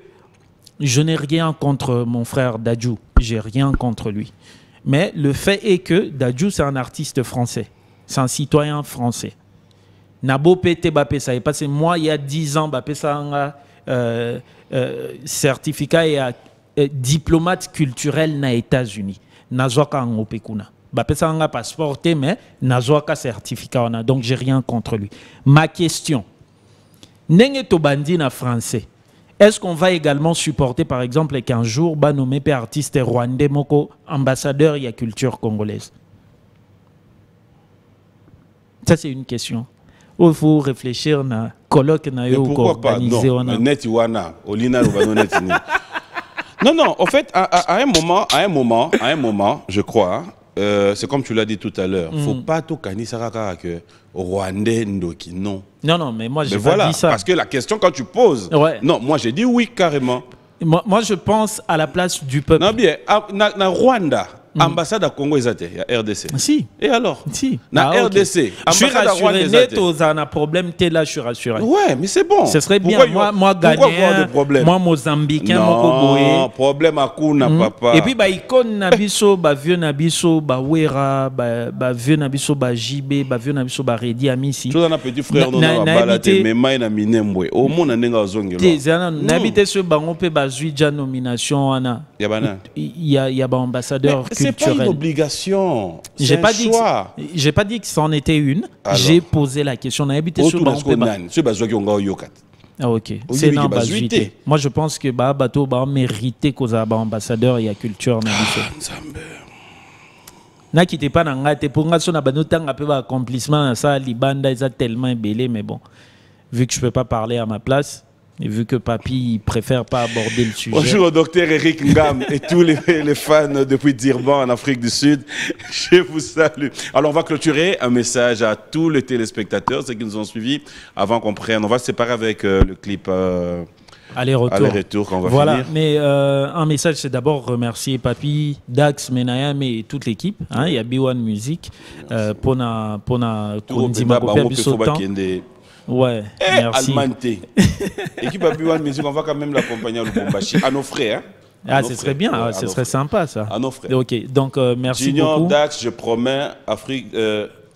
S2: je n'ai rien contre mon frère Dadju, j'ai rien contre lui. Mais le fait est que Dadju, c'est un artiste français, c'est un citoyen français. Nabo Pete Bapé, ça est passé. Moi, il y a 10 ans, Bapé ça certificat et diplomate culturel na États-Unis. Nazwaka en Opekuna. Bapé ça un passeport, mais Nazwaka certificat. Donc, j'ai rien contre lui. Ma question. Nenge Tobandi na français. Est-ce qu'on va également supporter, par exemple, qu'un jour, nommé artiste rwandais, moko ambassadeur, il y a culture congolaise? Ça, c'est une question. Il faut réfléchir na colloque na yo
S1: ko organiser on a net wana olina net non non en fait à un moment je crois c'est comme tu l'as dit tout à l'heure faut pas tout kanisaka que rwandais ndoki non
S2: mais moi j'ai pas dit ça
S1: parce que la question quand tu poses non moi j'ai dit oui carrément
S2: moi je pense à la place du peuple
S1: non bien na Rwanda Ambassade à Congo ezate ya RDC.
S2: Si.
S1: Et alors?
S2: Si.
S1: Na RDC.
S2: Je suis rassuré, net aux un problème, t'es là, je suis rassuré.
S1: Ouais, mais c'est bon.
S2: Ce serait bien. Moi, Ghanéen, moi, Mozambicain,
S1: non, problème à Kuna, papa.
S2: Et puis, icône Nabiso, vieux Nabiso, Wera, vieux Nabiso, JB, vieux Nabiso, Redi, Amisi.
S1: Tout un petit frère, non, mais maï na minembwe. Au monde, on a zongé.
S2: N'habitez ce bango, pe bazuija nomination, Anna. Il y a ambassadeur.
S1: C'est pas une obligation. J'ai pas
S2: dit que c'en était une. J'ai posé la question. Ah, ok. C'est non, moi je pense que bateau mérité qu'aux ambassadeurs et à culture n'a quitté pas n'angate pour nga son abanoutang a peu accomplissement ça libanda est tellement belé mais bon vu que je peux pas parler à ma place. Et vu que Papy préfère pas aborder le sujet.
S1: Bonjour au docteur Eric Ngam et tous les fans depuis Durban en Afrique du Sud. Je vous salue. Alors on va clôturer un message à tous les téléspectateurs, ceux qui nous ont suivis avant qu'on prenne. On va se séparer avec le clip aller-retour quand on va finir.
S2: Mais un message, c'est d'abord remercier Papy, Dax, Menayam et toute l'équipe. Il y a B1 Music pour na ouais, merci.
S1: Équipe à B1 Music, on va quand même l'accompagner à Lubumbashi, à nos frères.
S2: Ah, ce serait bien, ce serait sympa ça.
S1: À nos frères.
S2: Ok, donc merci
S1: Junior,
S2: beaucoup.
S1: Dax, je promets,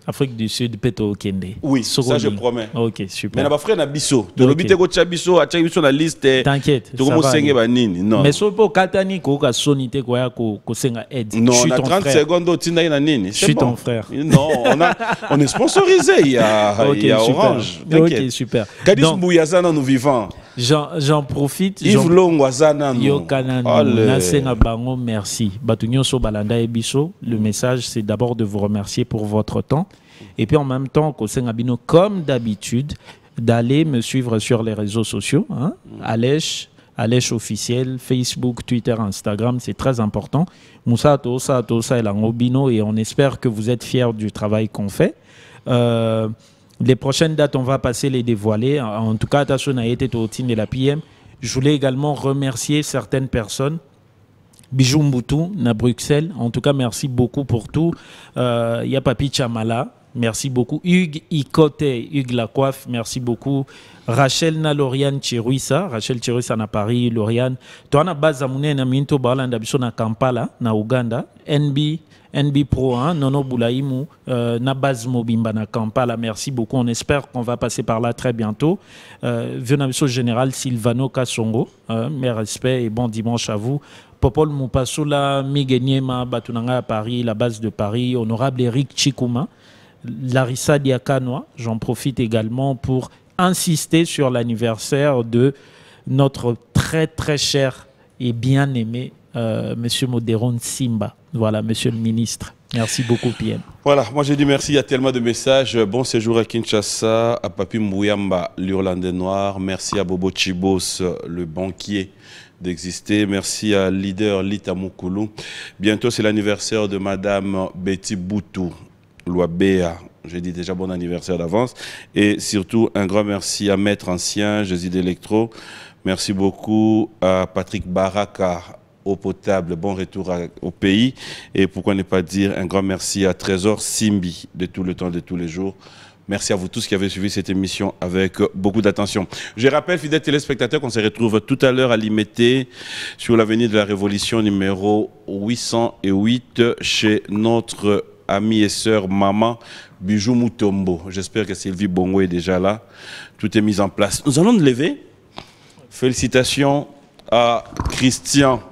S2: Afrique du Sud, Peto Kende.
S1: Oui, ça je promets.
S2: Ok, super.
S1: Mais na frère na biso. De l'obité ko chabiso, a chabiso la liste.
S2: T'inquiète.
S1: Tu commences à ba nini. Non.
S2: Mais so po katani ko ka sonité ko ya ko senga aide.
S1: Non, on a 30 secondes au tina na nini.
S2: Je suis ton frère.
S1: Non, on est sponsorisé, il y a Orange.
S2: Ok, super.
S1: Kadis Bouyazana nous vivants.
S2: J'en profite.
S1: Yves Longwazana nous.
S2: Yo kanana na senga bango merci. Batunyo so balanda e biso. Le message c'est d'abord de vous remercier pour votre temps. Et puis en même temps, comme d'habitude, d'aller me suivre sur les réseaux sociaux. Alèche officiel, Facebook, Twitter, Instagram, c'est très important. Moussa Tosa et Langobino, et on espère que vous êtes fiers du travail qu'on fait. Les prochaines dates, on va passer les dévoiler. En tout cas, attention à été au de la PM. Je voulais également remercier certaines personnes. Bijou Mboutou, na Bruxelles. En tout cas, merci beaucoup pour tout. Il y a Papi Chamala. Merci beaucoup. Hugues Ikote, Hugues Lacoiffe, merci beaucoup. Rachel na Lauriane Chiruisa, Rachel Chiruisa na Paris, Lauriane. Toi na base amune na minto balanda biso na Kampala, na Uganda. NB Pro 1, Nono Boulaïmou, na base Mobimba na Kampala. Merci beaucoup. On espère qu'on va passer par là très bientôt. Vionabiso général Silvano Kassongo, mes respects et bon dimanche à vous. Popol Moupassoula, Migueniema, Batunanga à Paris, la base de Paris. Honorable Eric Chikouma. Larissa Diakanoa, j'en profite également pour insister sur l'anniversaire de notre très très cher et bien aimé Monsieur Moderon Simba. Voilà, Monsieur le ministre. Merci beaucoup, PM.
S1: Voilà, moi j'ai dit merci, il y a tellement de messages. Bon séjour à Kinshasa, à Papi Mbouyamba, l'Irlandais noir. Merci à Bobo Chibos, le banquier d'exister. Merci à leader Lita Moukoulou. Bientôt c'est l'anniversaire de Madame Betty Boutou. Loi Béa, je dis déjà bon anniversaire d'avance. Et surtout, un grand merci à Maître Ancien, Jésus d'Electro. Merci beaucoup à Patrick Baraka, Eau Potable, bon retour au pays. Et pourquoi ne pas dire un grand merci à Trésor Simbi, de tout le temps, de tous les jours. Merci à vous tous qui avez suivi cette émission avec beaucoup d'attention. Je rappelle, fidèles téléspectateurs, qu'on se retrouve tout à l'heure à l'Imété sur l'avenue de la Révolution numéro 808 chez notre ami et sœur maman Bijou Moutombo. J'espère que Sylvie Bongo est déjà là. Tout est mis en place. Nous allons nous lever. Félicitations à Christian.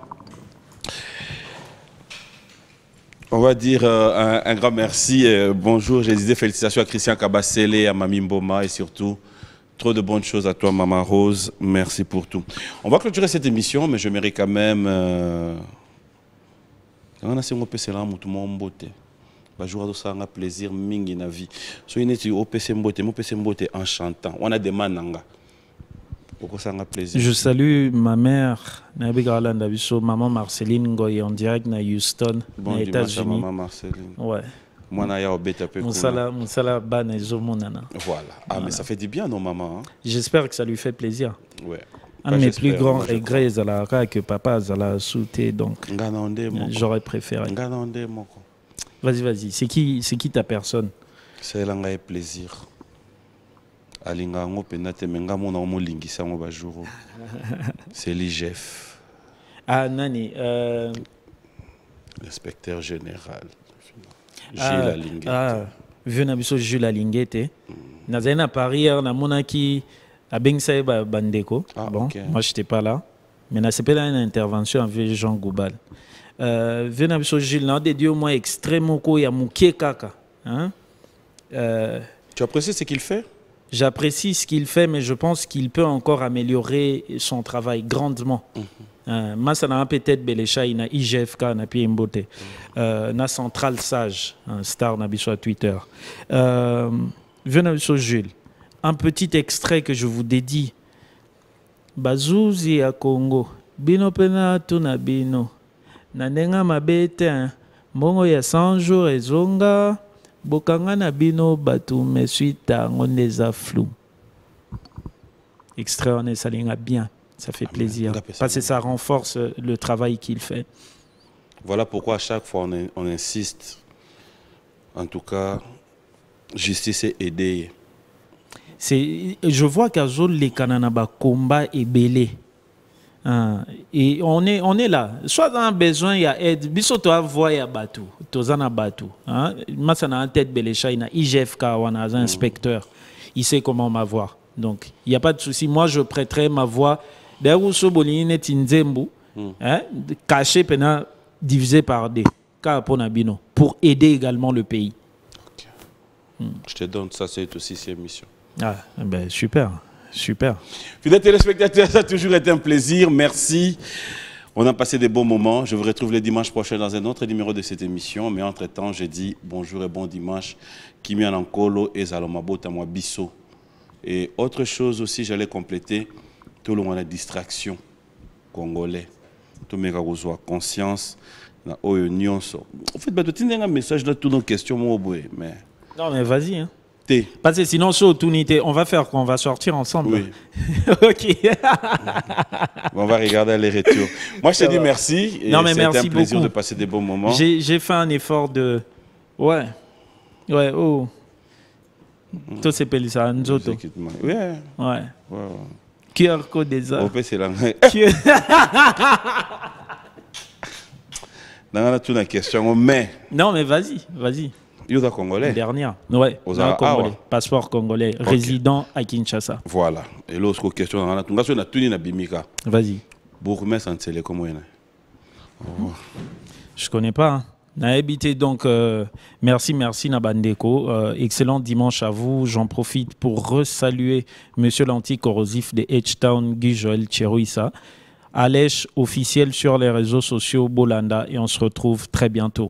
S1: On va dire un grand merci. Bonjour, j'ai dit félicitations à Christian Kabassele, à Mami Mboma et surtout trop de bonnes choses à toi, Maman Rose. Merci pour tout. On va clôturer cette émission, mais je mérite quand même... On a fait un peu de jour de ça, un plaisir mingi na vie. So il est au PC Mbote en chantant. On a des mananga. Plaisir.
S2: Je salue ma mère, maman Marceline Ngoy en direct na Houston,
S1: aux États-Unis. Maman Marceline.
S2: Ouais.
S1: Voilà.
S2: Ah, mais
S1: ça fait du bien, non, maman? Hein?
S2: J'espère que ça lui fait plaisir.
S1: Ouais.
S2: Un de mes plus grands regrets, c'est que papa a sauté, donc j'aurais préféré. Vas-y. C'est qui ta personne?
S1: C'est un plaisir. C'est l'IGF.
S2: Ah, Nani.
S1: L'inspecteur général. Gilles Alinguete.
S2: Ah, Gilles Alinguete. Nazé na Paris, na monaki à Bengsaï Bandeko. Bon,
S1: okay.
S2: Moi, je n'étais pas là. Mais na c'est pas une intervention avec Jean Goubal. Venabiso Gilles, n'a des dieux au moins extrêmement quoi, ya mouké kaka.
S1: Tu apprécies ce qu'il fait?
S2: J'apprécie ce qu'il fait, mais je pense qu'il peut encore améliorer son travail grandement. Massa n'a peut-être Belécha, il a IGFK, n'a pas Mbote. Na Central Sage, un star n'a sur Twitter. Venez sur Jules. Un petit extrait que je vous dédie. Bazouzi à Congo. Bino pena tuna bino. Nanenga mabete. Mongo ya 100 jours et zonga. Bokanga na bino batu me suita ngoneza flou. Extrait on est salinga bien. Ça fait plaisir. Parce que ça renforce le travail qu'il fait.
S1: Voilà pourquoi à chaque fois on insiste. En tout cas, justice et aider.
S2: Je vois qu'à Zol, les Kananaba combat est belé. Et on est là. Soit dans un besoin, il y a aide. Biso to voix ya batou. Tozana batou. Moi, ça n'a en tête Belécha, il y a IGFK, on a un inspecteur. Il sait comment m'avoir. Donc, il n'y a pas de souci. Moi, je prêterai ma voix. Caché, divisé par D. Pour aider également le pays.
S1: Okay. Je te donne ça, c'est aussi cette émission.
S2: Ah, ben super.
S1: Fidèles téléspectateurs, ça a toujours été un plaisir. Merci. On a passé des bons moments. Je vous retrouve le dimanche prochain dans un autre numéro de cette émission. Mais entre-temps, je dis bonjour et bon dimanche. Kimi Anankolo et Zalomabo Tamwa Bisso. Et autre chose aussi, j'allais compléter. Tout le monde a distraction congolais. Tout le monde a conscience. En fait, tu as un message là, toutes nos questions. Mais...
S2: Non, mais vas-y. Hein. Parce que sinon, on va faire qu'on va sortir ensemble.
S1: Oui.
S2: Ok.
S1: On va regarder les retours. Moi, je te dis merci. C'était un plaisir de passer des bons moments.
S2: J'ai fait un effort de... Ouais, oh. Tout c'est pelé ça, Nzoto. Ouais. QR code des arts.
S1: C'est la question, mais...
S2: Non, mais vas-y.
S1: Yoda congolais.
S2: Dernière. Ouais. Congolais. Passeport congolais. Okay. Résident à Kinshasa.
S1: Voilà. Et l'autre question, on a tout na Bimika.
S2: Vas-y.
S1: Bourgmestre Ansele, comment il est?
S2: Je connais pas. Hein. Nahabité donc merci Nabandeko. Excellent dimanche à vous. J'en profite pour resaluer Monsieur l'anticorrosif de H-Town, Guy Joël Cherouissa. Alèche officiel sur les réseaux sociaux Bolanda et on se retrouve très bientôt.